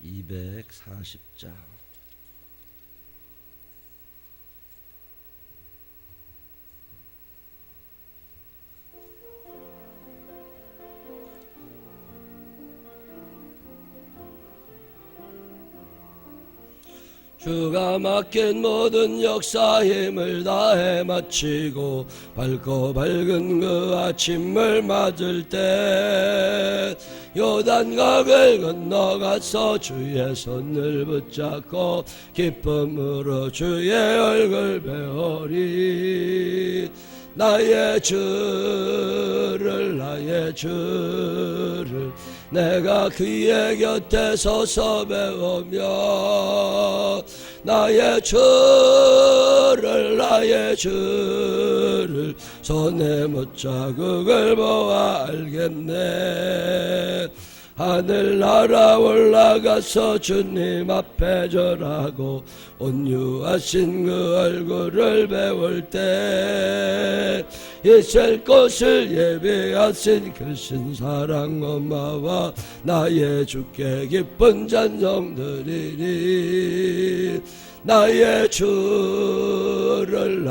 240장. 주가 맡긴 모든 역사 힘을 다해 마치고 밝고 밝은 그 아침을 맞을 때 요단강을 건너가서 주의 손을 붙잡고 기쁨으로 주의 얼굴 배우리. 나의 주를 내가 그의 곁에 서서 배우며 나의 주를 손에 못자국을 보아 알겠네. 하늘나라 올라가서 주님 앞에 절하고 온유하신 그 얼굴을 배울 때 있을 곳을 예비하신 크신 사랑 고마워 나의 주께 기쁜 찬송 드리리. 나의 주를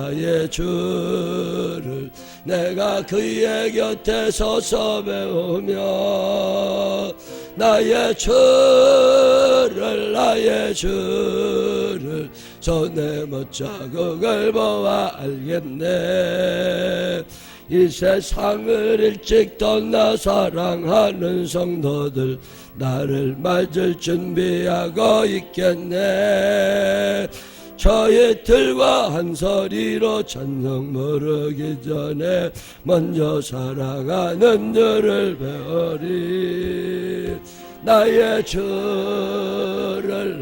내가 그의 곁에 서서 배우며 나의 주를 손에 못자국을 보아 알겠네. 이 세상을 일찍 떠나 사랑하는 성도들 나를 맞을 준비하고 있겠네. 저의 틀과 한 소리로 찬송 부르기 전에 먼저 사랑하는 주를 배우리. 나의 주를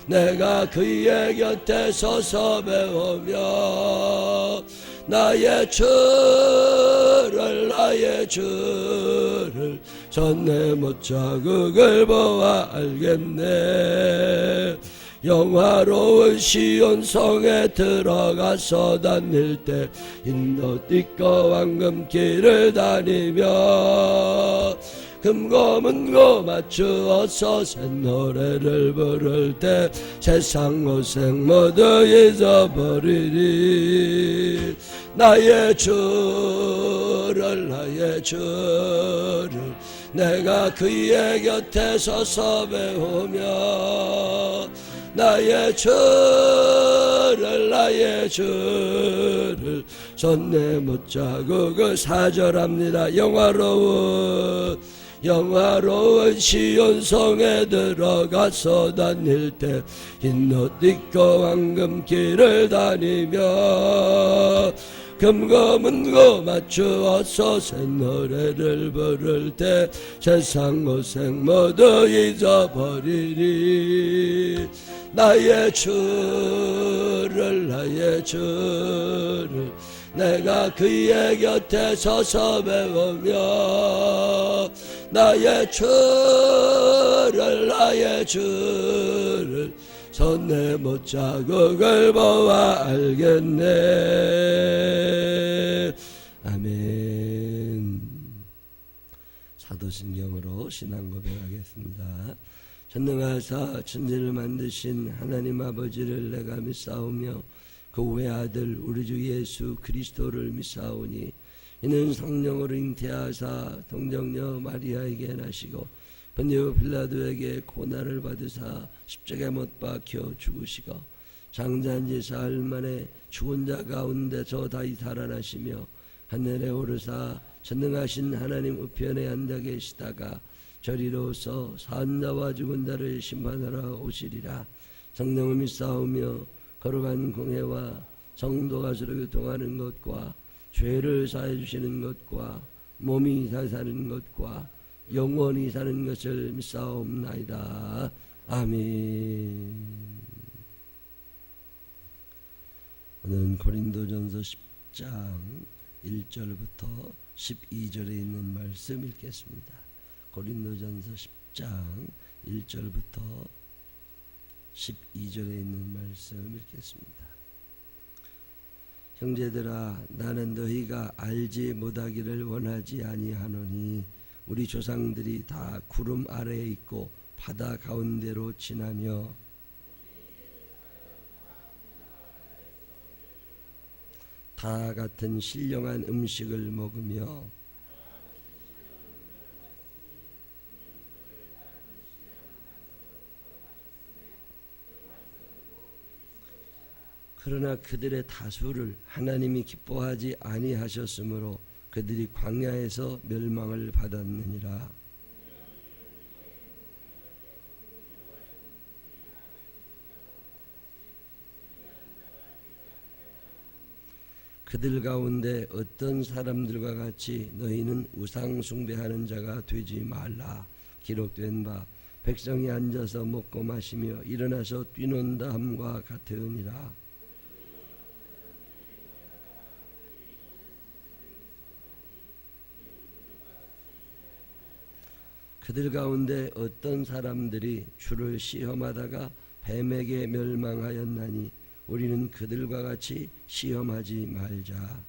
내가 그의 곁에 서서 배우며 나의 주를 손에 못자국을 보아 알겠네. 영화로운 시온 성에 들어가서 다닐 때 흰옷 입고 황금길을 다니며 금고문고 맞추어서 새 노래를 부를 때 세상 고생 모두 잊어버리리. 나의 주를 내가 그의 곁에 서서 배우며 나의 주를 손에 못자국을 사절합니다. 영화로운 시온성에 들어가서 다닐 때 흰옷 입고 황금길을 다니며 금고문고 맞추어서 새 노래를 부를 때 세상 고생 모두 잊어버리리. 나의 주를 내가 그의 곁에 서서 배우며 나의 주를 손에 못자국을 보아 알겠네. 아멘. 사도신경으로 신앙 고백하겠습니다. 전능하사 천지를 만드신 하나님 아버지를 내가 믿사오며 그 외아들 우리 주 예수 그리스도를 믿사오니 이는 성령으로 잉태하사 동정녀 마리아에게 나시고 본디오 빌라도에게 고난을 받으사 십자가에 못 박혀 죽으시고 장자한 지 사흘 만에 죽은 자 가운데서 다시 살아나시며 하늘에 오르사 전능하신 하나님 우편에 앉아 계시다가 저리로서 산 자와 죽은 자를 심판하러 오시리라. 성령을 믿사오며 거룩한 공회와 성도가 서로 교통하는 것과 죄를 사해 주시는 것과 몸이 잘 사는 것과 영원히 사는 것을 믿사옵나이다. 아멘. 오늘은 고린도전서 10장 1절부터 12절에 있는 말씀 읽겠습니다. 고린도전서 10장 1절부터 12절에 있는 말씀 읽겠습니다. 형제들아, 나는 너희가 알지 못하기를 원하지 아니하노니 우리 조상들이 다 구름 아래에 있고 바다 가운데로 지나며 다 같은 신령한 음식을 먹으며 그러나 그들의 다수를 하나님이 기뻐하지 아니하셨으므로 그들이 광야에서 멸망을 받았느니라. 그들 가운데 어떤 사람들과 같이 너희는 우상 숭배하는 자가 되지 말라. 기록된 바 백성이 앉아서 먹고 마시며 일어나서 뛰논다 함과 같으니라. 그들 가운데 어떤 사람들이 주를 시험하다가 뱀에게 멸망하였나니 우리는 그들과 같이 시험하지 말자.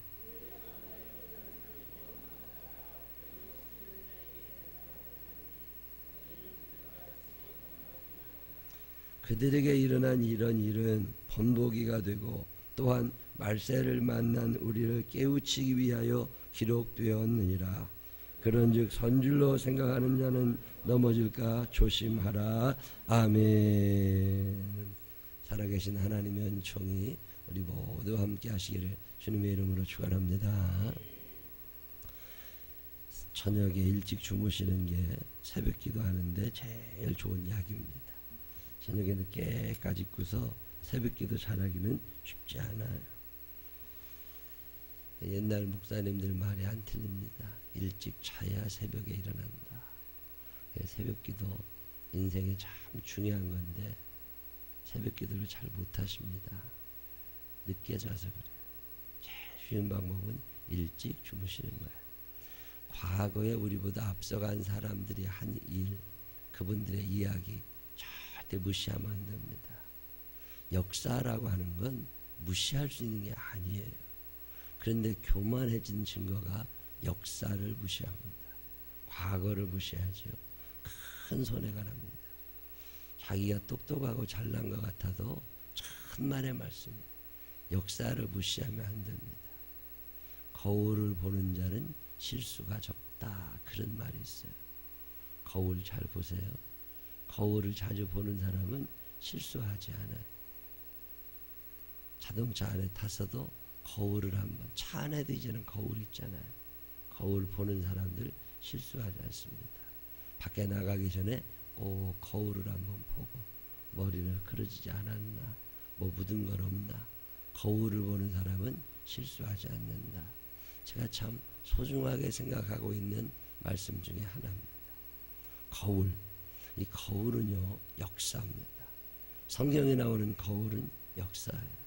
그들에게 일어난 이런 일은 본보기가 되고 또한 말세를 만난 우리를 깨우치기 위하여 기록되었느니라. 그런즉 선줄로 생각하는 자는 넘어질까 조심하라. 아멘. 살아계신 하나님의 은총이 우리 모두 함께 하시기를 주님의 이름으로 축원합니다. 저녁에 일찍 주무시는 게 새벽 기도하는데 제일 좋은 약입니다. 저녁에 늦게까지 있고서 새벽 기도 잘하기는 쉽지 않아요. 옛날 목사님들 말이 안 틀립니다. 일찍 자야 새벽에 일어난다. 새벽 기도 인생에 참 중요한 건데 새벽 기도를 잘 못하십니다. 늦게 자서 그래요. 제일 쉬운 방법은 일찍 주무시는 거예요. 과거에 우리보다 앞서간 사람들이 한 일, 그분들의 이야기 절대 무시하면 안 됩니다. 역사라고 하는 건 무시할 수 있는 게 아니에요. 그런데 교만해진 증거가 역사를 무시합니다. 과거를 무시하죠. 큰 손해가 납니다. 자기가 똑똑하고 잘난 것 같아도 천만의 말씀이에요. 역사를 무시하면 안 됩니다. 거울을 보는 자는 실수가 적다, 그런 말이 있어요. 거울 잘 보세요. 거울을 자주 보는 사람은 실수하지 않아요. 자동차 안에 탔어도 거울을 한번, 차 안에도 이제는 거울 있잖아요. 거울 보는 사람들 실수하지 않습니다. 밖에 나가기 전에 꼭 거울을 한번 보고 머리를 그러지지 않았나, 뭐 묻은 건 없나. 거울을 보는 사람은 실수하지 않는다. 제가 참 소중하게 생각하고 있는 말씀 중에 하나입니다. 거울, 이 거울은요 역사입니다. 성경에 나오는 거울은 역사예요.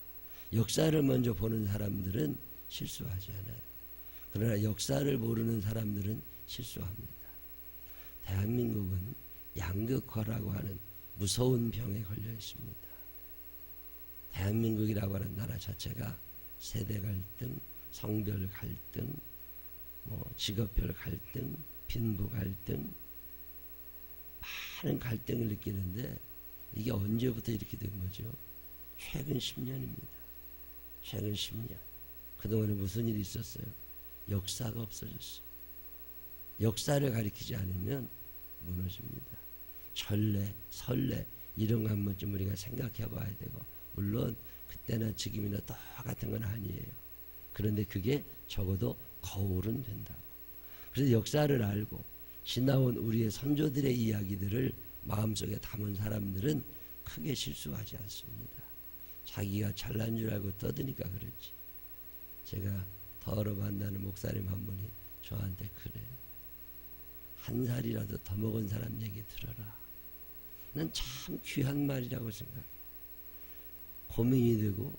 역사를 먼저 보는 사람들은 실수하지 않아요. 그러나 역사를 모르는 사람들은 실수합니다. 대한민국은 양극화라고 하는 무서운 병에 걸려 있습니다. 대한민국이라고 하는 나라 자체가 세대 갈등, 성별 갈등, 직업별 갈등, 빈부 갈등, 많은 갈등을 느끼는데 이게 언제부터 이렇게 된 거죠? 최근 10년입니다. 최근 10년. 그동안에 무슨 일이 있었어요? 역사가 없어졌어요. 역사를 가리키지 않으면 무너집니다. 전례, 선례 이런 거 한 번쯤 우리가 생각해 봐야 되고, 물론 그때나 지금이나 똑같은 건 아니에요. 그런데 그게 적어도 거울은 된다고. 그래서 역사를 알고 지나온 우리의 선조들의 이야기들을 마음속에 담은 사람들은 크게 실수하지 않습니다. 자기가 잘난 줄 알고 떠드니까 그렇지. 제가 더러 만나는 목사님 한 분이 저한테 그래요. 한 살이라도 더 먹은 사람 얘기 들어라. 난 참 귀한 말이라고 생각해. 고민이 되고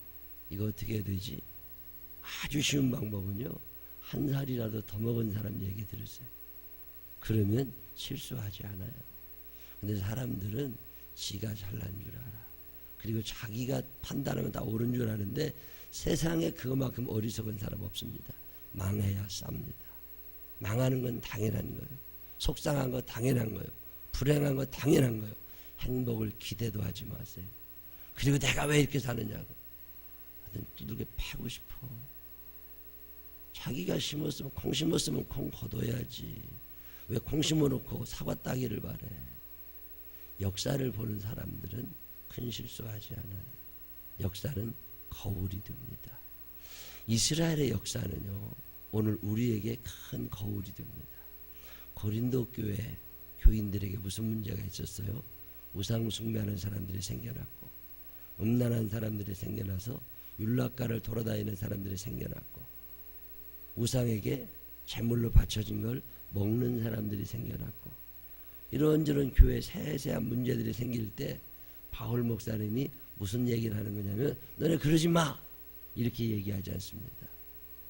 이거 어떻게 해야 되지? 아주 쉬운 방법은요, 한 살이라도 더 먹은 사람 얘기 들으세요. 그러면 실수하지 않아요. 근데 사람들은 지가 잘난 줄 알아. 그리고 자기가 판단하면 다 옳은 줄 아는데 세상에 그거만큼 어리석은 사람 없습니다. 망해야 쌉니다. 망하는 건 당연한 거예요. 속상한 거 당연한 거예요. 불행한 거 당연한 거예요. 행복을 기대도 하지 마세요. 그리고 내가 왜 이렇게 사느냐고 두들겨 패고 싶어. 자기가 심었으면 콩 심었으면 콩 거둬야지. 왜 콩 심어놓고 사과 따기를 바래. 역사를 보는 사람들은 큰 실수하지 않아요. 역사는 거울이 됩니다. 이스라엘의 역사는요, 오늘 우리에게 큰 거울이 됩니다. 고린도 교회 교인들에게 무슨 문제가 있었어요? 우상 숭배하는 사람들이 생겨났고, 음란한 사람들이 생겨나서 율락가를 돌아다니는 사람들이 생겨났고, 우상에게 제물로 바쳐진 걸 먹는 사람들이 생겨났고, 이런저런 교회 세세한 문제들이 생길 때 바울 목사님이 무슨 얘기를 하는 거냐면, 너네 그러지 마! 이렇게 얘기하지 않습니다.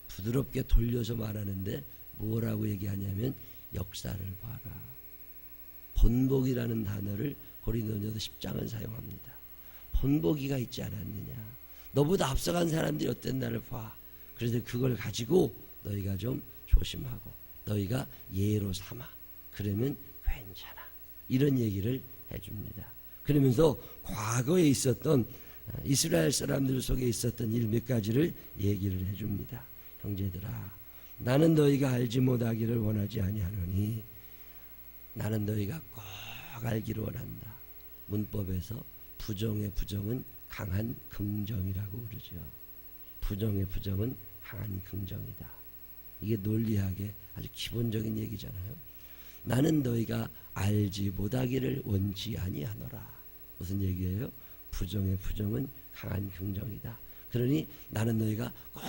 부드럽게 돌려서 말하는데 뭐라고 얘기하냐면 역사를 봐라. 본보기라는 단어를 고린도전서 10장은 사용합니다. 본보기가 있지 않았느냐. 너보다 앞서간 사람들이 어떤 나를 봐. 그래서 그걸 가지고 너희가 좀 조심하고 너희가 예로 삼아. 그러면 괜찮아. 이런 얘기를 해줍니다. 그러면서 과거에 있었던 이스라엘 사람들 속에 있었던 일 몇 가지를 얘기를 해줍니다. 형제들아, 나는 너희가 알지 못하기를 원하지 아니하노니 나는 너희가 꼭 알기를 원한다. 문법에서 부정의 부정은 강한 긍정이라고 그러죠. 부정의 부정은 강한 긍정이다. 이게 논리학의 아주 기본적인 얘기잖아요. 나는 너희가 알지 못하기를 원치 아니하노라. 무슨 얘기예요? 부정의 부정은 강한 긍정이다. 그러니 나는 너희가 꼭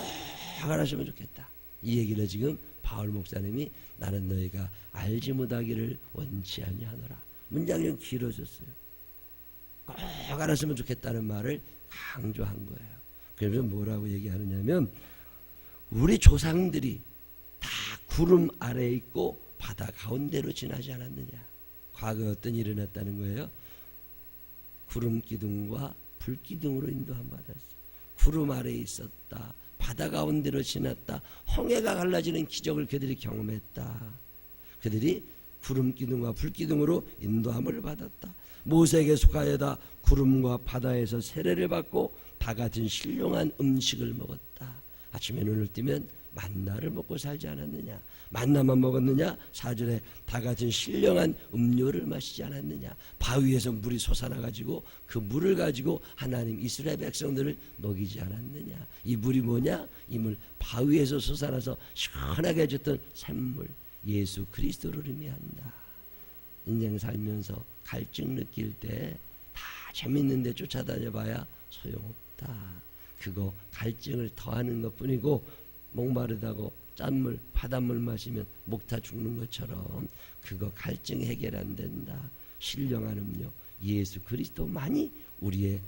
알았으면 좋겠다. 이 얘기를 지금 바울 목사님이 나는 너희가 알지 못하기를 원치 아니하노라. 문장이 좀 길어졌어요. 꼭 알았으면 좋겠다는 말을 강조한 거예요. 그래서 뭐라고 얘기하느냐면 우리 조상들이 다 구름 아래에 있고 바다 가운데로 지나지 않았느냐. 과거에 어떤 일이 일어났다는 거예요. 구름 기둥과 불 기둥으로 인도함 받았어. 구름 아래에 있었다. 바다 가운데로 지났다. 홍해가 갈라지는 기적을 그들이 경험했다. 그들이 구름 기둥과 불 기둥으로 인도함을 받았다. 모세에게 속하여다 구름과 바다에서 세례를 받고 다 같은 신령한 음식을 먹었다. 아침에 눈을 뜨면 만나를 먹고 살지 않았느냐. 만나만 먹었느냐. 4절에 다 같은 신령한 음료를 마시지 않았느냐. 바위에서 물이 솟아나가지고 그 물을 가지고 하나님 이스라엘 백성들을 먹이지 않았느냐. 이 물이 뭐냐. 이 물 바위에서 솟아나서 시원하게 해줬던 샘물 예수 그리스도를 의미한다. 인생 살면서 갈증 느낄 때 다 재밌는데 쫓아다녀봐야 소용없다. 그거 갈증을 더하는 것뿐이고 목마르다고 짠물 바닷물 마시면 목 타 죽는 것처럼 그거 갈증 해결 안 된다. 신령한 음료 예수 그리스도만이 우리의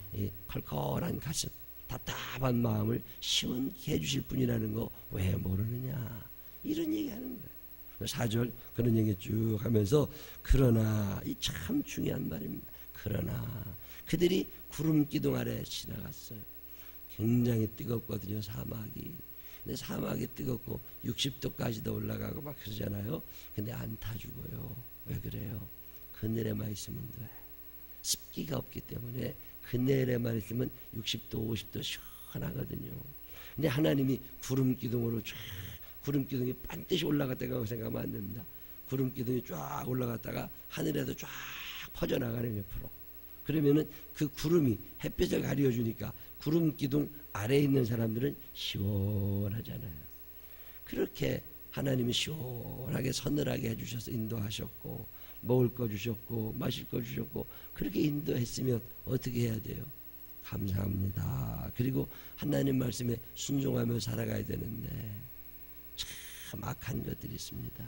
컬컬한 가슴 답답한 마음을 시원케 해주실 분이라는 거 왜 모르느냐. 이런 얘기하는 거예요. 4절 그런 얘기 쭉 하면서 그러나 이 참 중요한 말입니다. 그러나 그들이 구름 기둥 아래 지나갔어요. 굉장히 뜨겁거든요. 사막이. 근데 사막이 뜨겁고 60도까지도 올라가고 막 그러잖아요. 근데 안 타 죽어요. 왜 그래요? 그늘에만 있으면 돼. 습기가 없기 때문에 그늘에만 있으면 60도 50도 시원하거든요. 근데 하나님이 구름 기둥으로 쫙 구름 기둥이 반드시 올라갔다고 생각하면 안 됩니다. 구름 기둥이 쫙 올라갔다가 하늘에도 쫙 퍼져나가는 옆으로. 그러면은 그 구름이 햇볕을 가려주니까 구름 기둥 아래에 있는 사람들은 시원하잖아요. 그렇게 하나님이 시원하게 서늘하게 해주셔서 인도하셨고 먹을 거 주셨고 마실 거 주셨고 그렇게 인도했으면 어떻게 해야 돼요? 감사합니다. 그리고 하나님 말씀에 순종하며 살아가야 되는데 참 악한 것들이 있습니다.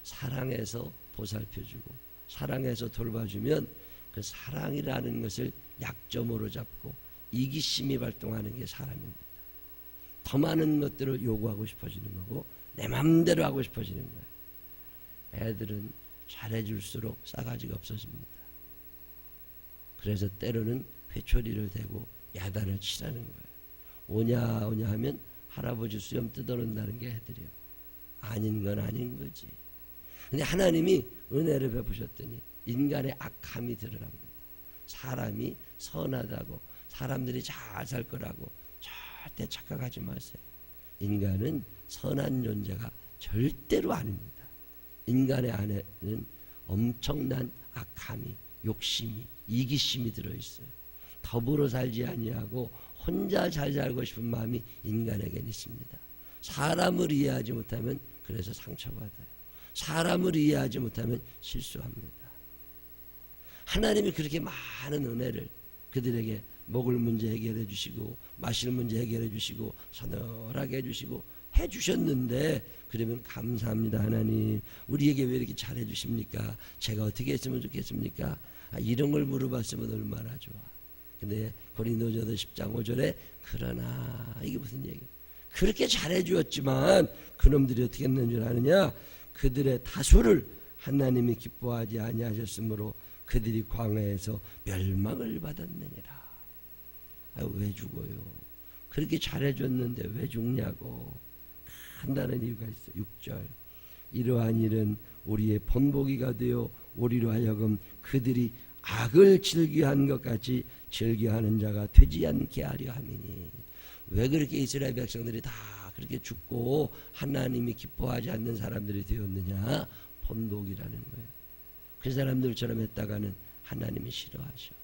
사랑해서 보살펴주고 사랑해서 돌봐주면 그 사랑이라는 것을 약점으로 잡고 이기심이 발동하는 게 사람입니다. 더 많은 것들을 요구하고 싶어지는 거고 내 맘대로 하고 싶어지는 거예요. 애들은 잘해줄수록 싸가지가 없어집니다. 그래서 때로는 회초리를 대고 야단을 치라는 거예요. 오냐 오냐 하면 할아버지 수염 뜯어놓는다는 게 애들이요. 아닌 건 아닌 거지. 근데 하나님이 은혜를 베푸셨더니 인간의 악함이 드러납니다. 사람이 선하다고 사람들이 잘 살 거라고 절대 착각하지 마세요. 인간은 선한 존재가 절대로 아닙니다. 인간의 안에는 엄청난 악함이, 욕심이, 이기심이 들어있어요. 더불어 살지 아니하고 혼자 잘 살고 싶은 마음이 인간에게는 있습니다. 사람을 이해하지 못하면 그래서 상처받아요. 사람을 이해하지 못하면 실수합니다. 하나님이 그렇게 많은 은혜를 그들에게 먹을 문제 해결해 주시고 마실 문제 해결해 주시고 서늘하게 해주시고 해주셨는데, 그러면 감사합니다 하나님, 우리에게 왜 이렇게 잘해 주십니까? 제가 어떻게 했으면 좋겠습니까? 이런 걸 물어봤으면 얼마나 좋아. 근데 고린도전서 10장 5절에 그러나, 이게 무슨 얘기예요? 그렇게 잘해 주었지만 그놈들이 어떻게 했는 줄 아느냐? 그들의 다수를 하나님이 기뻐하지 아니하셨으므로 그들이 광야에서 멸망을 받았느니라. 왜 죽어요? 그렇게 잘해줬는데 왜 죽냐고. 한다는 이유가 있어. 6절, 이러한 일은 우리의 본보기가 되어 우리로 하여금 그들이 악을 즐겨한 것 같이 즐겨하는 자가 되지 않게 하려 함이니. 왜 그렇게 이스라엘 백성들이 다 그렇게 죽고 하나님이 기뻐하지 않는 사람들이 되었느냐? 본보기라는 거예요. 그 사람들처럼 했다가는 하나님이 싫어하셔.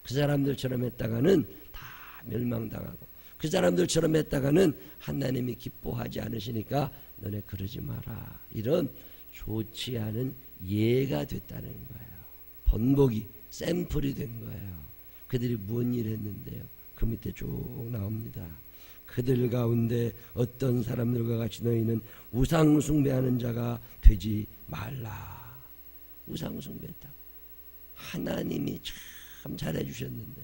그 사람들처럼 했다가는 다 멸망당하고, 그 사람들처럼 했다가는 하나님이 기뻐하지 않으시니까 너네 그러지 마라. 이런 좋지 않은 예가 됐다는 거예요. 본보기, 샘플이 된 거예요. 그들이 무슨 일 했는데요? 그 밑에 쭉 나옵니다. 그들 가운데 어떤 사람들과 같이 너희는 우상 숭배하는 자가 되지 말라. 우상 숭배했다고. 하나님이 참 잘해 주셨는데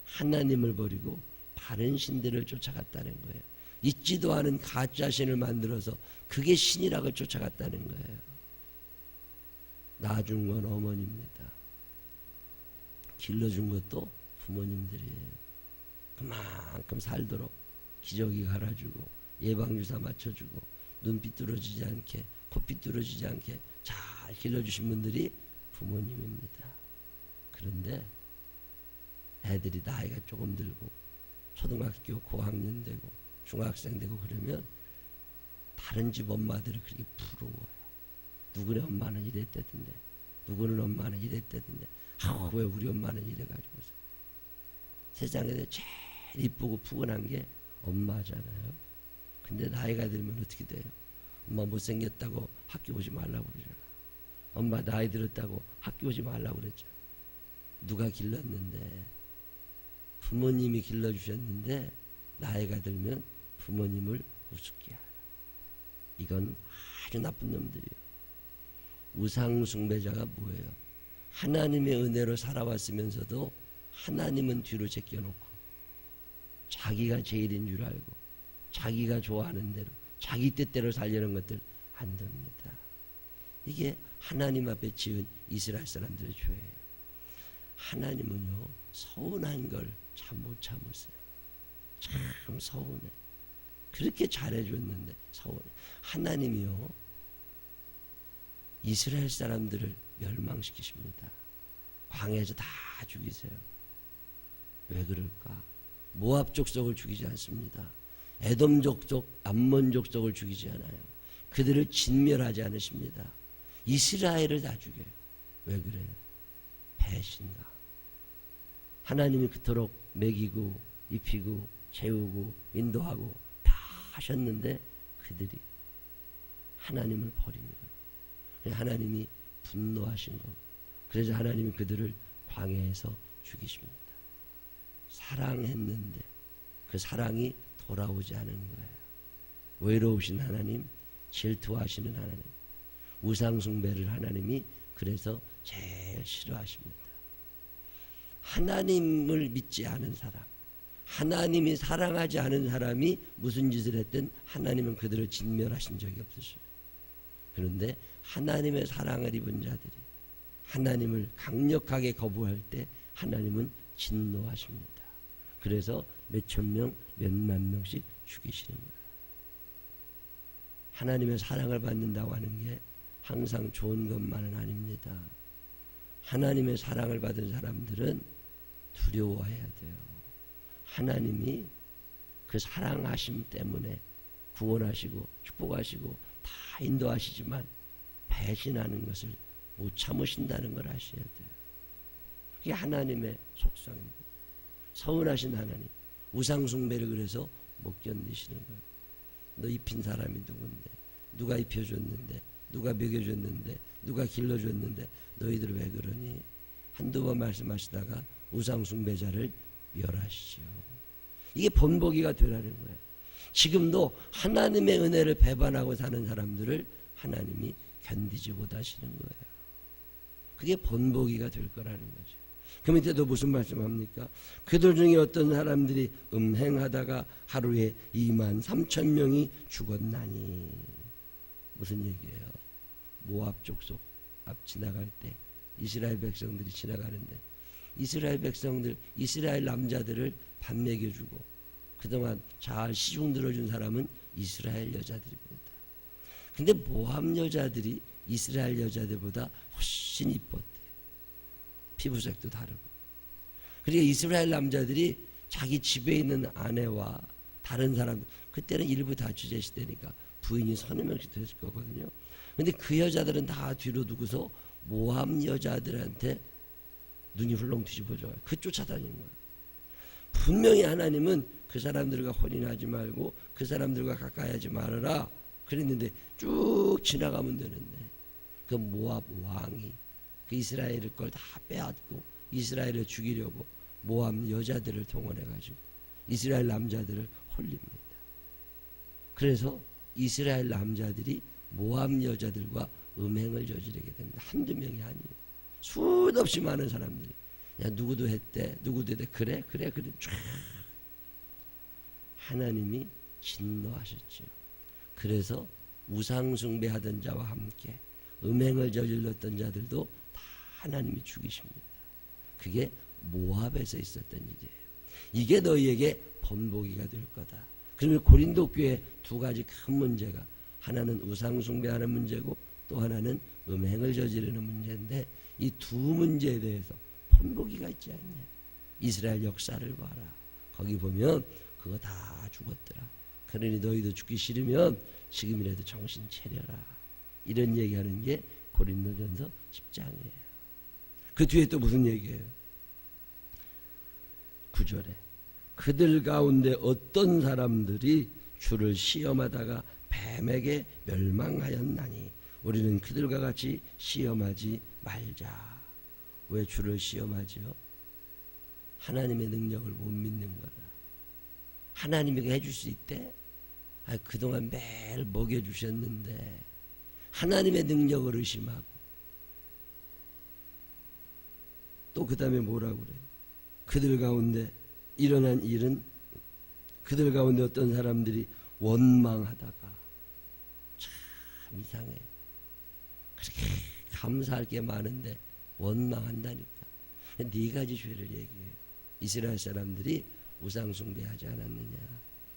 하나님을 버리고 다른 신들을 쫓아갔다는 거예요. 있지도 않은 가짜 신을 만들어서 그게 신이라고 쫓아갔다는 거예요. 낳아준 건 어머니입니다. 길러준 것도 부모님들이에요. 그만큼 살도록 기저귀 갈아주고 예방주사 맞춰주고 눈빛 뚫어지지 않게 코빛 뚫어지지 않게 잘 길러주신 분들이 부모님입니다. 그런데 애들이 나이가 조금 들고 초등학교 고학년 되고 중학생 되고 그러면 다른 집 엄마들이 그렇게 부러워요. 누구네 엄마는 이랬다던데, 누구는 엄마는 이랬다던데, 왜 우리 엄마는 이래가지고서. 세상에서 제일 이쁘고 푸근한 게 엄마잖아요. 근데 나이가 들면 어떻게 돼요? 엄마 못생겼다고 학교 오지 말라고 그러잖아. 엄마 나이 들었다고 학교 오지 말라고 그랬죠. 누가 길렀는데? 부모님이 길러주셨는데 나이가 들면 부모님을 우습게 하라. 이건 아주 나쁜 놈들이에요. 우상 숭배자가 뭐예요? 하나님의 은혜로 살아왔으면서도 하나님은 뒤로 제껴놓고 자기가 제일인 줄 알고 자기가 좋아하는 대로 자기 뜻대로 살려는 것들 안 됩니다. 이게 하나님 앞에 지은 이스라엘 사람들의 죄예요. 하나님은요, 서운한 걸 참 못 참으세요. 참 서운해. 그렇게 잘해줬는데 서운해. 하나님이요, 이스라엘 사람들을 멸망시키십니다. 광야에서 다 죽이세요. 왜 그럴까? 모압 족속을 죽이지 않습니다. 에돔 족속, 암몬 족속을 죽이지 않아요. 그들을 진멸하지 않으십니다. 이스라엘을 다 죽여요. 왜 그래요? 배신감. 하나님이 그토록 먹이고 입히고 재우고 인도하고 다 하셨는데 그들이 하나님을 버린 거예요. 하나님이 분노하신 겁니다. 그래서 하나님이 그들을 광야에서 죽이십니다. 사랑했는데 그 사랑이 돌아오지 않은 거예요. 외로우신 하나님, 질투하시는 하나님, 우상숭배를 하나님이 그래서 제일 싫어하십니다. 하나님을 믿지 않은 사람, 하나님이 사랑하지 않은 사람이 무슨 짓을 했든 하나님은 그들을 진멸하신 적이 없으셔요. 그런데 하나님의 사랑을 입은 자들이 하나님을 강력하게 거부할 때 하나님은 진노하십니다. 그래서 몇천 명, 몇만 명씩 죽이시는 거예요. 하나님의 사랑을 받는다고 하는 게 항상 좋은 것만은 아닙니다. 하나님의 사랑을 받은 사람들은 두려워해야 돼요. 하나님이 그 사랑하심 때문에 구원하시고 축복하시고 다 인도하시지만 배신하는 것을 못 참으신다는 걸 아셔야 돼요. 그게 하나님의 속성입니다. 서운하신 하나님, 우상숭배를 그래서 못 견디시는 거예요. 너 입힌 사람이 누군데, 누가 입혀줬는데, 누가 먹여줬는데, 누가 길러줬는데 너희들 왜 그러니? 한두 번 말씀하시다가 우상숭배자를 멸하시죠. 이게 본보기가 되라는 거예요. 지금도 하나님의 은혜를 배반하고 사는 사람들을 하나님이 견디지 못하시는 거예요. 그게 본보기가 될 거라는 거죠. 그 밑에도 무슨 말씀합니까? 그들 중에 어떤 사람들이 음행하다가 하루에 23,000명이 죽었나니. 무슨 얘기예요? 모압 족속 앞 지나갈 때 이스라엘 백성들이 지나가는데 이스라엘 백성들, 이스라엘 남자들을 밥 먹여주고 그동안 잘 시중 들어준 사람은 이스라엘 여자들입니다. 근데 모압 여자들이 이스라엘 여자들보다 훨씬 이뻤대. 피부색도 다르고. 그러니까 이스라엘 남자들이 자기 집에 있는 아내와 다른 사람, 그때는 일부 다주제 시대니까 부인이 서너 명씩 됐을 거거든요. 근데 그 여자들은 다 뒤로 두고서 모압 여자들한테 눈이 훌렁 뒤집어져요. 그 쫓아다니는 거예요. 분명히 하나님은 그 사람들과 혼인하지 말고 그 사람들과 가까이 하지 말아라 그랬는데 쭉 지나가면 되는데 그 모압 왕이 그 이스라엘 걸 다 빼앗고 이스라엘을 죽이려고 모압 여자들을 동원해가지고 이스라엘 남자들을 홀립니다. 그래서 이스라엘 남자들이 모압 여자들과 음행을 저지르게 됩니다. 한두 명이 아니에요. 수도 없이 많은 사람들이 야 누구도 했대 누구도 했대 그래 쫙 하나님이 진노하셨죠. 그래서 우상숭배하던 자와 함께 음행을 저질렀던 자들도 다 하나님이 죽이십니다. 그게 모압에서 있었던 일이에요. 이게 너희에게 본보기가 될 거다. 그러면 고린도 교회 두 가지 큰 문제가 하나는 우상숭배하는 문제고 또 하나는 음행을 저지르는 문제인데 이 두 문제에 대해서 본보기가 있지 않냐. 이스라엘 역사를 봐라. 거기 보면 그거 다 죽었더라. 그러니 너희도 죽기 싫으면 지금이라도 정신 차려라. 이런 얘기하는 게 고린도전서 10장이에요. 그 뒤에 또 무슨 얘기예요? 9절에 그들 가운데 어떤 사람들이 주를 시험하다가 뱀에게 멸망하였나니 우리는 그들과 같이 시험하지 말자. 왜 주를 시험하지요? 하나님의 능력을 못 믿는 거다. 하나님이 해줄 수 있대? 그동안 매일 먹여주셨는데 하나님의 능력을 의심하고 또 그 다음에 뭐라고 그래요? 그들 가운데 일어난 일은 그들 가운데 어떤 사람들이 원망하다가 참 이상해. 그렇게 감사할 게 많은데 원망한다니까. 네 가지 죄를 얘기해요. 이스라엘 사람들이 우상숭배하지 않았느냐,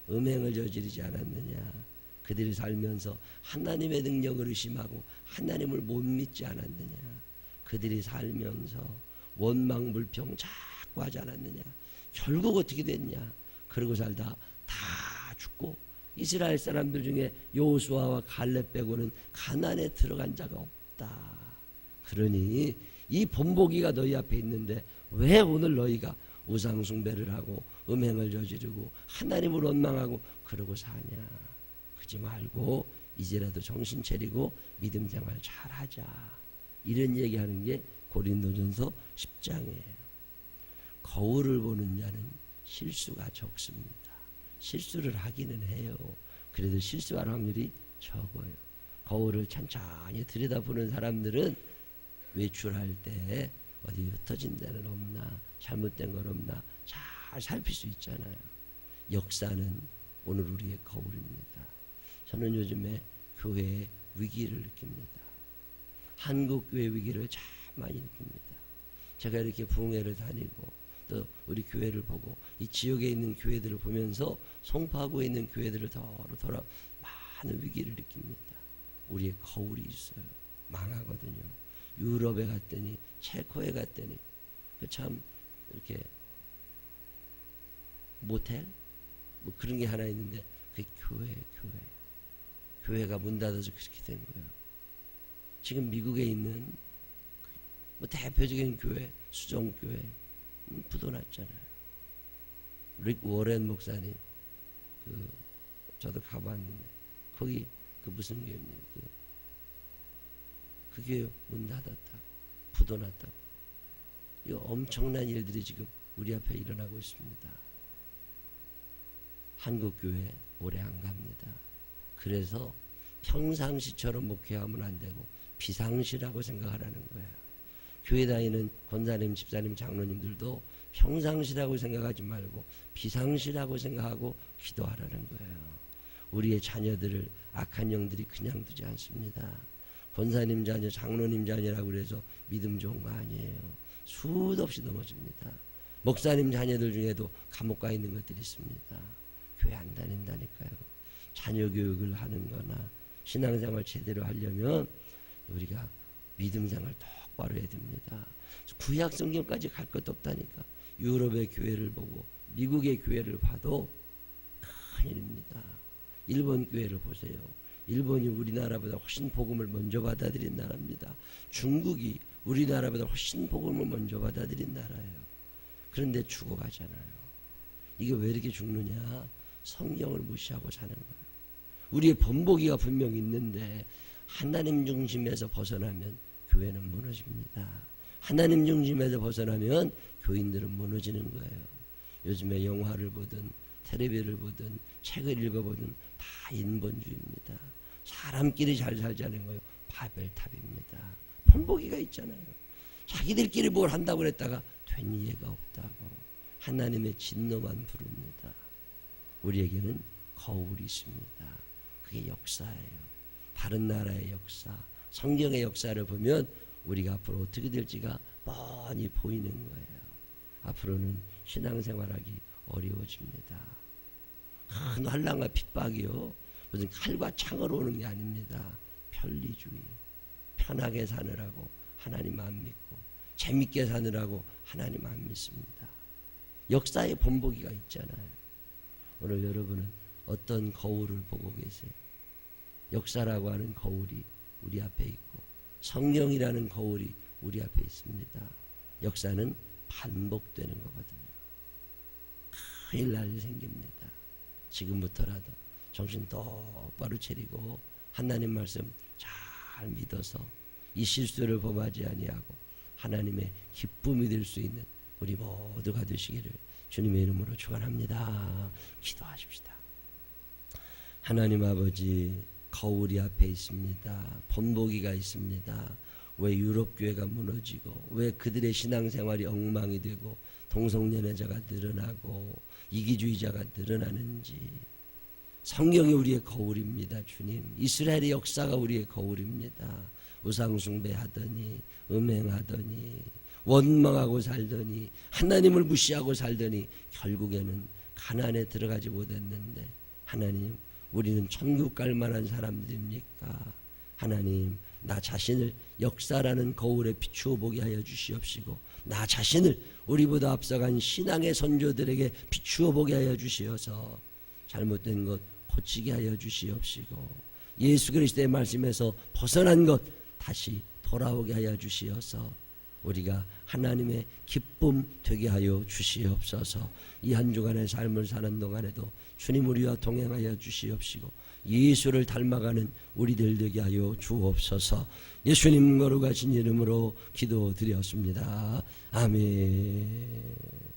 음행을 저지르지 않았느냐, 그들이 살면서 하나님의 능력을 의심하고 하나님을 못 믿지 않았느냐, 그들이 살면서 원망 불평 자꾸 하지 않았느냐. 결국 어떻게 됐냐? 그러고 살다 다 죽고 이스라엘 사람들 중에 여호수아와 갈렙 빼고는 가나안에 들어간 자가 없다. 그러니 이 본보기가 너희 앞에 있는데 왜 오늘 너희가 우상숭배를 하고 음행을 저지르고 하나님을 원망하고 그러고 사냐. 그러지 말고 이제라도 정신 차리고 믿음 생활 잘하자. 이런 얘기하는 게 고린도전서 10장이에요. 거울을 보는 자는 실수가 적습니다. 실수를 하기는 해요. 그래도 실수할 확률이 적어요. 거울을 천천히 들여다보는 사람들은 외출할 때 어디 흩어진 데는 없나, 잘못된 건 없나 잘 살필 수 있잖아요. 역사는 오늘 우리의 거울입니다. 저는 요즘에 교회의 위기를 느낍니다. 한국교회 위기를 참 많이 느낍니다. 제가 이렇게 부흥회를 다니고 또 우리 교회를 보고 이 지역에 있는 교회들을 보면서 송파구에 있는 교회들을 돌아 많은 위기를 느낍니다. 우리의 거울이 있어요. 망하거든요. 유럽에 갔더니 체코에 갔더니 참 이렇게 모텔 뭐 그런 게 하나 있는데 그게 교회가 문 닫아서 그렇게 된 거예요. 지금 미국에 있는 뭐 대표적인 교회 수정교회 부도났잖아요. 릭 워렌 목사님 저도 가봤는데 거기 무슨 교회입니까? 그게 문 닫았다고 부도났다고. 이 엄청난 일들이 지금 우리 앞에 일어나고 있습니다. 한국교회 오래 안 갑니다. 그래서 평상시처럼 목회하면 안 되고 비상시라고 생각하라는 거예요. 교회 다니는 권사님, 집사님, 장로님들도 평상시라고 생각하지 말고 비상시라고 생각하고 기도하라는 거예요. 우리의 자녀들을 악한 영들이 그냥 두지 않습니다. 권사님 자녀, 장로님 자녀라고 그래서 믿음 좋은 거 아니에요. 수도 없이 넘어집니다. 목사님 자녀들 중에도 감옥 가 있는 것들이 있습니다. 교회 안 다닌다니까요. 자녀 교육을 하는 거나 신앙생활 제대로 하려면 우리가 믿음생활 똑바로 해야 됩니다. 구약 성경까지 갈 것도 없다니까. 유럽의 교회를 보고 미국의 교회를 봐도 큰일입니다. 일본 교회를 보세요. 일본이 우리나라보다 훨씬 복음을 먼저 받아들인 나라입니다. 중국이 우리나라보다 훨씬 복음을 먼저 받아들인 나라예요. 그런데 죽어가잖아요. 이게 왜 이렇게 죽느냐? 성경을 무시하고 사는 거예요. 우리의 본보기가 분명히 있는데 하나님 중심에서 벗어나면 교회는 무너집니다. 하나님 중심에서 벗어나면 교인들은 무너지는 거예요. 요즘에 영화를 보든 텔레비를 보든 책을 읽어보든 다 인본주의입니다. 사람끼리 잘 살자는 거예요. 바벨탑입니다. 본보기가 있잖아요. 자기들끼리 뭘 한다고 그랬다가 된 이해가 없다고 하나님의 진노만 부릅니다. 우리에게는 거울이 있습니다. 그게 역사예요. 다른 나라의 역사, 성경의 역사를 보면 우리가 앞으로 어떻게 될지가 뻔히 보이는 거예요. 앞으로는 신앙생활하기 어려워집니다. 큰 환난과 핍박이요. 무슨 칼과 창으로 오는 게 아닙니다. 편리주의. 편하게 사느라고 하나님 안 믿고 재밌게 사느라고 하나님 안 믿습니다. 역사의 본보기가 있잖아요. 오늘 여러분은 어떤 거울을 보고 계세요? 역사라고 하는 거울이 우리 앞에 있고 성경이라는 거울이 우리 앞에 있습니다. 역사는 반복되는 거거든요. 큰일 날 일이 생깁니다. 지금부터라도 정신 똑바로 차리고 하나님 말씀 잘 믿어서 이 실수를 범하지 아니하고 하나님의 기쁨이 될 수 있는 우리 모두가 되시기를 주님의 이름으로 축원합니다. 기도하십시다. 하나님 아버지, 거울이 앞에 있습니다. 본보기가 있습니다. 왜 유럽 교회가 무너지고 왜 그들의 신앙생활이 엉망이 되고 동성연애자가 늘어나고 이기주의자가 늘어나는지. 성경이 우리의 거울입니다. 주님, 이스라엘의 역사가 우리의 거울입니다. 우상숭배하더니 음행하더니 원망하고 살더니 하나님을 무시하고 살더니 결국에는 가나안에 들어가지 못했는데 하나님, 우리는 천국 갈 만한 사람들입니까? 하나님, 나 자신을 역사라는 거울에 비추어 보게 하여 주시옵시고 나 자신을 우리보다 앞서간 신앙의 선조들에게 비추어 보게 하여 주시어서 잘못된 것 고치게 하여 주시옵시고 예수 그리스도의 말씀에서 벗어난 것 다시 돌아오게 하여 주시어서 우리가 하나님의 기쁨 되게 하여 주시옵소서. 이 한 주간의 삶을 사는 동안에도 주님 우리와 동행하여 주시옵시고 예수를 닮아가는 우리들 되게 하여 주옵소서. 예수님 거룩하신 이름으로 기도드렸습니다. 아멘.